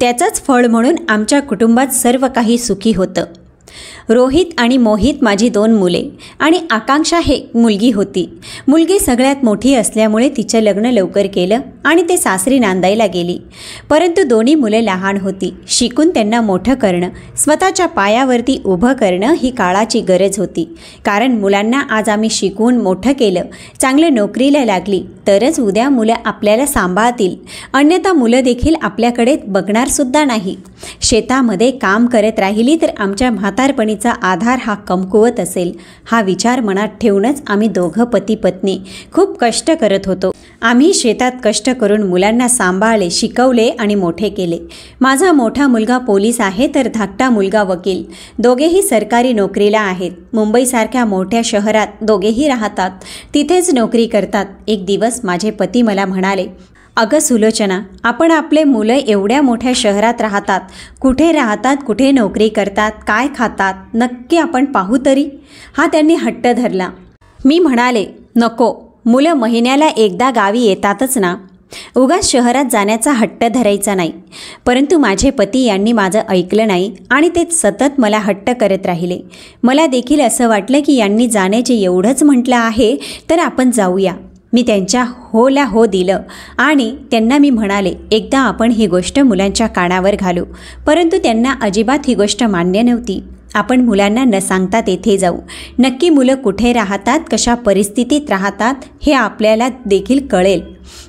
त्याचंच फळ म्हणून आमच्या कुटुंबात सर्व काही सुखी होतं. रोहित आणि मोहित माझी 2 मुले आणि आकांक्षा हे मुलगी होती. मुलगी सगळ्यात मोठी असल्यामुळे तिचं लग्न लवकर केलं आणि ते सासरी नांदायला गेली. परंतु दोन्ही मुले लहान होती. शिकून त्यांना मोठं करणं, स्वतःच्या पायावरती उभं करणं ही काळाची गरज होती. कारण मुलांना आज आम्ही शिकवून मोठं केलं, चांगलं नोकरीला लागली तरच उद्या मुलं आपल्याला सांभाळतील, अन्यथा मुलं देखील आपल्याकडे बघणारसुद्धा नाही. शेतामध्ये काम करत राहिली तर आमच्या म्हातारपणीचा आधार हा कमकुवत असेल, हा विचार मनात ठेवूनच आम्ही दोघं पती पत्नी खूप कष्ट करत होतो. आम्ही शेतात कष्ट करून मुलांना सांभाळले, शिकवले आणि मोठे केले. माझा मोठा मुलगा पोलीस आहे तर धाकटा मुलगा वकील. दोघेही सरकारी नोकरीला आहेत. मुंबईसारख्या मोठ्या शहरात दोघेही राहतात, तिथेच नोकरी करतात. एक दिवस माझे पती मला म्हणाले, अगं सुलोचना, आपण आपले मुलं एवढ्या मोठ्या शहरात राहतात, कुठे नोकरी करतात, काय खातात, नक्की आपण पाहू तरी. हा त्यांनी हट्ट धरला. मी म्हणाले, नको, मुलं महिन्याला एकदा गावी येतातच ना, उगाच शहरात जाण्याचा हट्ट धरायचा नाही. परंतु माझे पती यांनी माझं ऐकलं नाही आणि ते सतत मला हट्ट करत राहिले. मला देखील असं वाटलं की यांनी जाण्याचे एवढंच म्हटलं आहे तर आपण जाऊया. मी त्यांच्या होला हो दिलं आणि त्यांना मी म्हणाले, एकदा आपण ही गोष्ट मुलांच्या कानावर घालू. परंतु त्यांना अजिबात ही गोष्ट मान्य नव्हती. आपण मुलांना न सांगता तेथे जाऊ. नक्की मुलं कुठे राहतात, कशा परिस्थितीत राहतात हे आपल्याला देखील कळेल.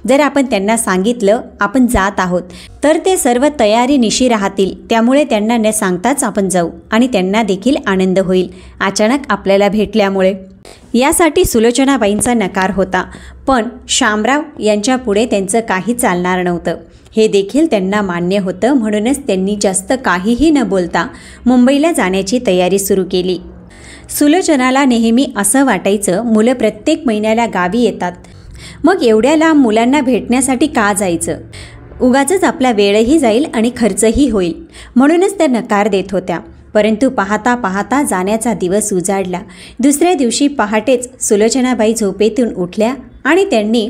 जर आपण त्यांना सांगितलं आपण जात आहोत तर ते सर्व तयारीनिशी राहतील. त्यामुळे त्यांना न सांगताच आपण जाऊ आणि त्यांना देखील आनंद होईल अचानक आपल्याला भेटल्यामुळे. यासाठी सुलोचनाबाईंचा नकार होता. पण शामराव यांच्या पुढे त्यांचं काही चालणार नव्हतं हे देखील त्यांना मान्य होतं. म्हणूनच त्यांनी जास्त काहीही न बोलता मुंबईला जाण्याची तयारी सुरू केली. सुलोचनाला नेहमी असं वाटायचं, मुलं प्रत्येक महिन्याला गावी येतात, मग एवढ्या लांब मुलांना भेटण्यासाठी का जायचं, उगाचच आपला वेळही जाईल आणि खर्चही होईल. म्हणूनच त्या नकार देत होत्या. परंतु पाहता पाहता जाण्याचा दिवस उजाडला. दुसऱ्या दिवशी पहाटेच सुलोचनाबाई झोपेतून उठल्या आणि त्यांनी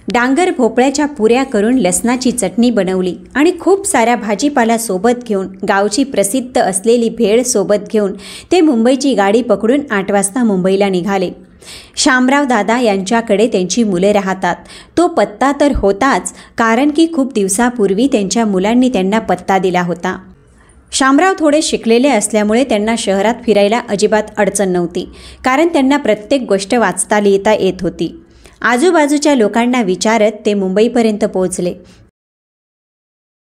डांगर भोपळ्याच्या पुऱ्या करून लसणाची चटणी बनवली आणि खूप साऱ्या भाजीपाला सोबत घेऊन, गावची प्रसिद्ध असलेली भेळ सोबत घेऊन ते मुंबईची गाडी पकडून 8 वाजता मुंबईला निघाले. शामराव दादा यांच्याकडे त्यांची मुले राहतात. तो पत्ता तर होताच, कारण की खूप दिवसापूर्वी त्यांच्या मुलांनी त्यांना पत्ता दिला होता. शामराव थोडे शिकलेले असल्यामुळे त्यांना शहरात फिरायला अजिबात अडचण नव्हती, कारण त्यांना प्रत्येक गोष्ट वाचता लिहिता येत होती. आजूबाजूच्या लोकांना विचारत ते मुंबईपर्यंत पोहोचले.